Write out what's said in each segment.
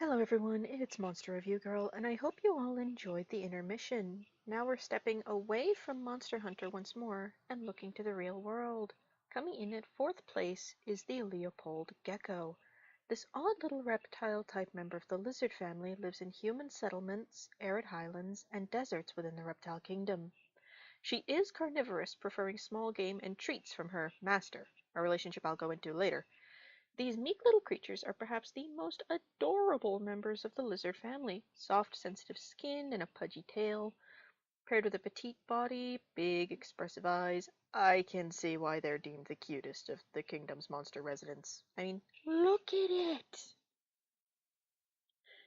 Hello everyone, it's Monster Review Girl, and I hope you all enjoyed the intermission. Now we're stepping away from Monster Hunter once more and looking to the real world. Coming in at fourth place is the Leopold Gecko. This odd little reptile-type member of the lizard family lives in human settlements, arid highlands, and deserts within the reptile kingdom. She is carnivorous, preferring small game and treats from her master, a relationship I'll go into later. These meek little creatures are perhaps the most adorable members of the lizard family. Soft, sensitive skin and a pudgy tail, paired with a petite body, big, expressive eyes. I can see why they're deemed the cutest of the kingdom's monster residents. I mean, look at it!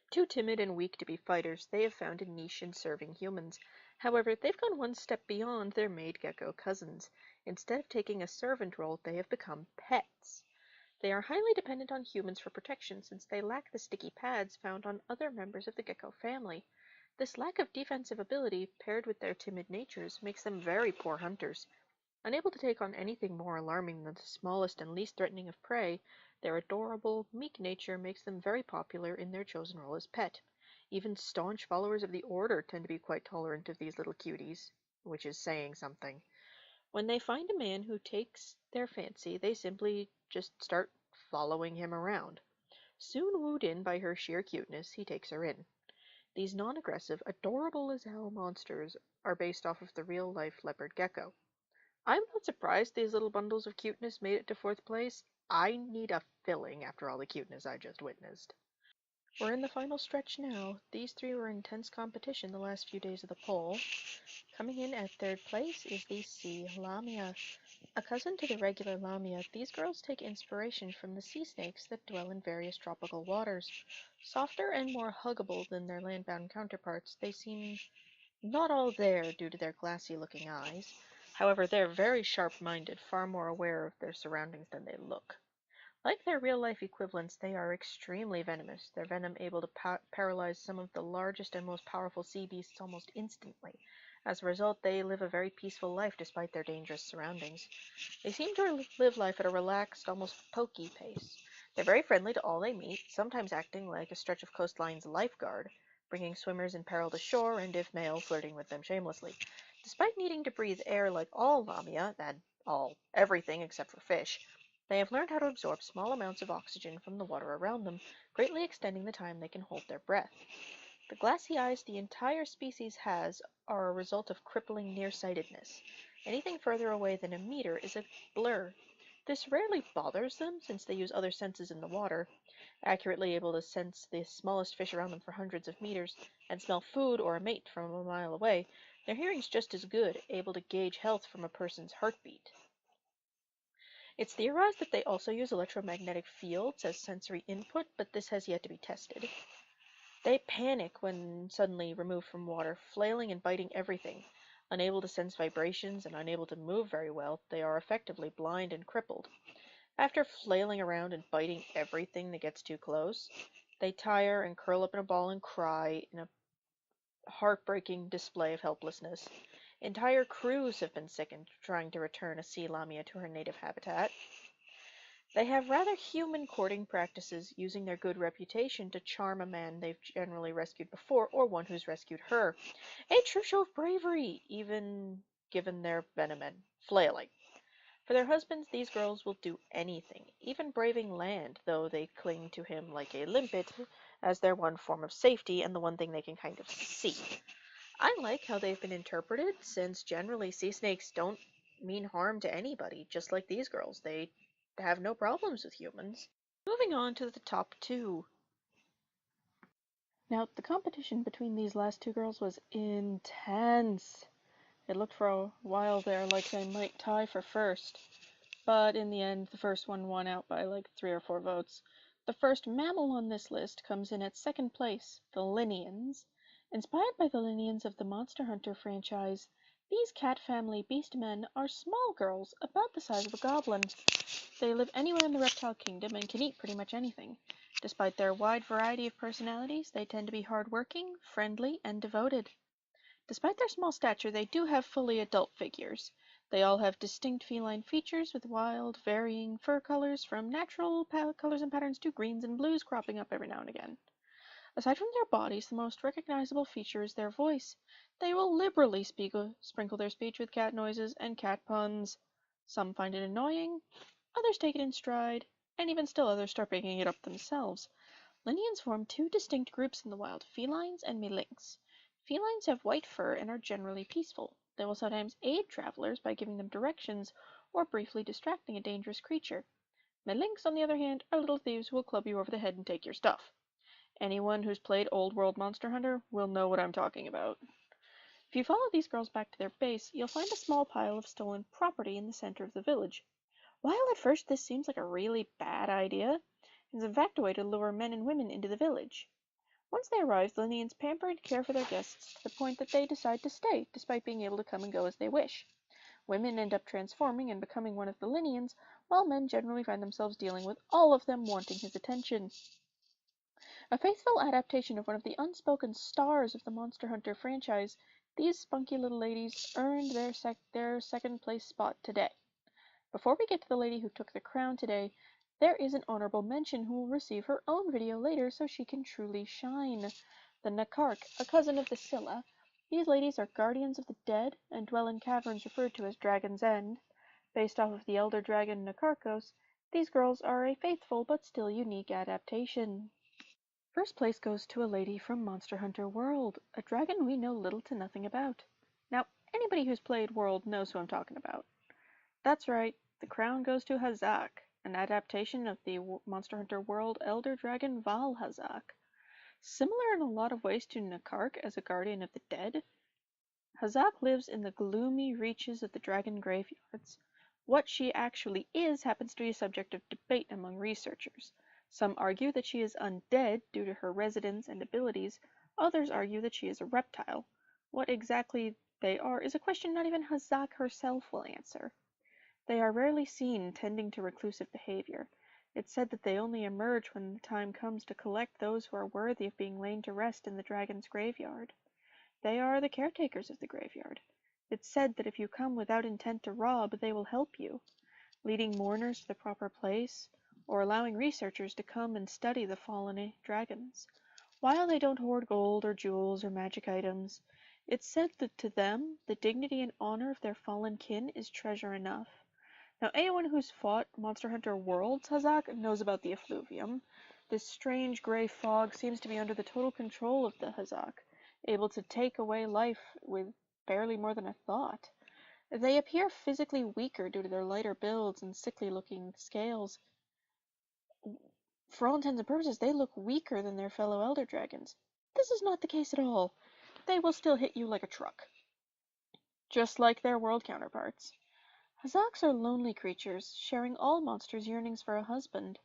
Too timid and weak to be fighters, they have found a niche in serving humans. However, they've gone one step beyond their maid gecko cousins. Instead of taking a servant role, they have become pets. They are highly dependent on humans for protection since they lack the sticky pads found on other members of the gecko family. This lack of defensive ability, paired with their timid natures, makes them very poor hunters. Unable to take on anything more alarming than the smallest and least threatening of prey, their adorable, meek nature makes them very popular in their chosen role as pet. Even staunch followers of the Order tend to be quite tolerant of these little cuties, which is saying something. When they find a man who takes their fancy, they simply just start following him around. Soon wooed in by her sheer cuteness, he takes her in. These non-aggressive, adorable as hell monsters are based off of the real-life leopard gecko. I'm not surprised these little bundles of cuteness made it to fourth place. I need a filling after all the cuteness I just witnessed. We're in the final stretch now. These three were in intense competition the last few days of the poll. Coming in at third place is the sea Lamia. A cousin to the regular Lamia, these girls take inspiration from the sea snakes that dwell in various tropical waters. Softer and more huggable than their land-bound counterparts, they seem not all there due to their glassy-looking eyes. However, they're very sharp-minded, far more aware of their surroundings than they look. Like their real-life equivalents, they are extremely venomous, their venom able to paralyze some of the largest and most powerful sea beasts almost instantly. As a result, they live a very peaceful life despite their dangerous surroundings. They seem to live life at a relaxed, almost pokey pace. They're very friendly to all they meet, sometimes acting like a stretch of coastline's lifeguard, bringing swimmers in peril to shore and, if male, flirting with them shamelessly. Despite needing to breathe air like all Lamia, and everything except for fish, they have learned how to absorb small amounts of oxygen from the water around them, greatly extending the time they can hold their breath. The glassy eyes the entire species has are a result of crippling nearsightedness. Anything further away than a meter is a blur. This rarely bothers them since they use other senses in the water, accurately able to sense the smallest fish around them for hundreds of meters, and smell food or a mate from a mile away. Their hearing's just as good, able to gauge health from a person's heartbeat. It's theorized that they also use electromagnetic fields as sensory input, but this has yet to be tested. They panic when suddenly removed from water, flailing and biting everything. Unable to sense vibrations and unable to move very well, they are effectively blind and crippled. After flailing around and biting everything that gets too close, they tire and curl up in a ball and cry in a heartbreaking display of helplessness. Entire crews have been sickened trying to return a sea lamia to her native habitat. They have rather human courting practices, using their good reputation to charm a man they've generally rescued before, or one who's rescued her. A true show of bravery, even given their venom and flailing. For their husbands, these girls will do anything, even braving land, though they cling to him like a limpet as their one form of safety and the one thing they can kind of see. I like how they've been interpreted, since generally sea snakes don't mean harm to anybody, just like these girls. They have no problems with humans. Moving on to the top two. Now, the competition between these last two girls was intense. It looked for a while there like they might tie for first, but in the end, the first one won out by like 3 or 4 votes. The first mammal on this list comes in at second place, the Linians. Inspired by the Linians of the Monster Hunter franchise, these cat family beastmen are small girls about the size of a goblin. They live anywhere in the reptile kingdom and can eat pretty much anything. Despite their wide variety of personalities, they tend to be hardworking, friendly, and devoted. Despite their small stature, they do have fully adult figures. They all have distinct feline features with wild, varying fur colors from natural colors and patterns to greens and blues cropping up every now and again. Aside from their bodies, the most recognizable feature is their voice. They will liberally sprinkle their speech with cat noises and cat puns. Some find it annoying, others take it in stride, and even still others start making it up themselves. Linians form two distinct groups in the wild, felines and melinks. Felines have white fur and are generally peaceful. They will sometimes aid travelers by giving them directions or briefly distracting a dangerous creature. Melinks, on the other hand, are little thieves who will club you over the head and take your stuff. Anyone who's played Old World Monster Hunter will know what I'm talking about. If you follow these girls back to their base, you'll find a small pile of stolen property in the center of the village. While at first this seems like a really bad idea, it's in fact a way to lure men and women into the village. Once they arrive, the Linians pamper and care for their guests to the point that they decide to stay, despite being able to come and go as they wish. Women end up transforming and becoming one of the Linians, while men generally find themselves dealing with all of them wanting his attention. A faithful adaptation of one of the unspoken stars of the Monster Hunter franchise, these spunky little ladies earned their second place spot today. Before we get to the lady who took the crown today, there is an honorable mention who will receive her own video later so she can truly shine. The Nakark, a cousin of the Scylla. These ladies are guardians of the dead and dwell in caverns referred to as Dragon's End. Based off of the elder dragon Nakarkos, these girls are a faithful but still unique adaptation. First place goes to a lady from Monster Hunter World, a dragon we know little to nothing about. Now, anybody who's played World knows who I'm talking about. That's right, the crown goes to Hazak, an adaptation of the Monster Hunter World elder dragon Val Hazak. Similar in a lot of ways to Nakark as a guardian of the dead, Hazak lives in the gloomy reaches of the dragon graveyards. What she actually is happens to be a subject of debate among researchers. Some argue that she is undead due to her residence and abilities, others argue that she is a reptile. What exactly they are is a question not even Hazak herself will answer. They are rarely seen tending to reclusive behavior. It's said that they only emerge when the time comes to collect those who are worthy of being laid to rest in the dragon's graveyard. They are the caretakers of the graveyard. It's said that if you come without intent to rob, they will help you, leading mourners to the proper place, or allowing researchers to come and study the fallen dragons. While they don't hoard gold or jewels or magic items, it's said that to them, the dignity and honor of their fallen kin is treasure enough. Now, anyone who's fought Monster Hunter Worlds Hazak knows about the effluvium. This strange gray fog seems to be under the total control of the Hazak, able to take away life with barely more than a thought. They appear physically weaker due to their lighter builds and sickly-looking scales. For all intents and purposes, they look weaker than their fellow Elder Dragons. This is not the case at all. They will still hit you like a truck, just like their world counterparts. Hazaks are lonely creatures, sharing all monsters' yearnings for a husband.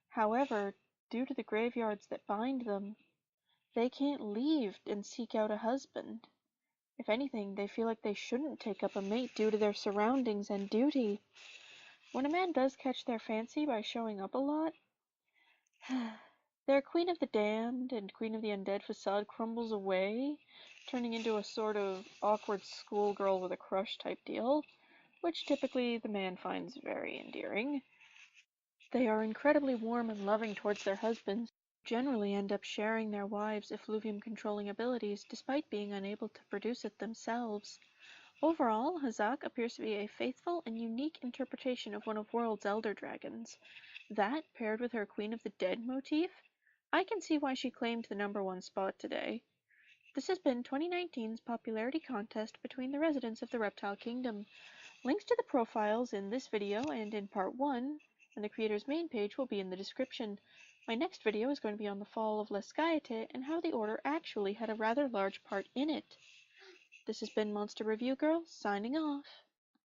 However, due to the graveyards that bind them, they can't leave and seek out a husband. If anything, they feel like they shouldn't take up a mate due to their surroundings and duty. When a man does catch their fancy by showing up a lot, their Queen of the Damned and Queen of the Undead facade crumbles away, turning into a sort of awkward schoolgirl with a crush type deal, which typically the man finds very endearing. They are incredibly warm and loving towards their husbands, who generally end up sharing their wives' effluvium controlling abilities despite being unable to produce it themselves. Overall, Hazak appears to be a faithful and unique interpretation of one of World's elder dragons. That, paired with her Queen of the Dead motif, I can see why she claimed the #1 spot today. This has been 2019's popularity contest between the residents of the Reptile Kingdom. Links to the profiles in this video and in part 1 and the creator's main page will be in the description. My next video is going to be on the fall of Lescaete and how the Order actually had a rather large part in it. This has been Monster Review Girl, signing off.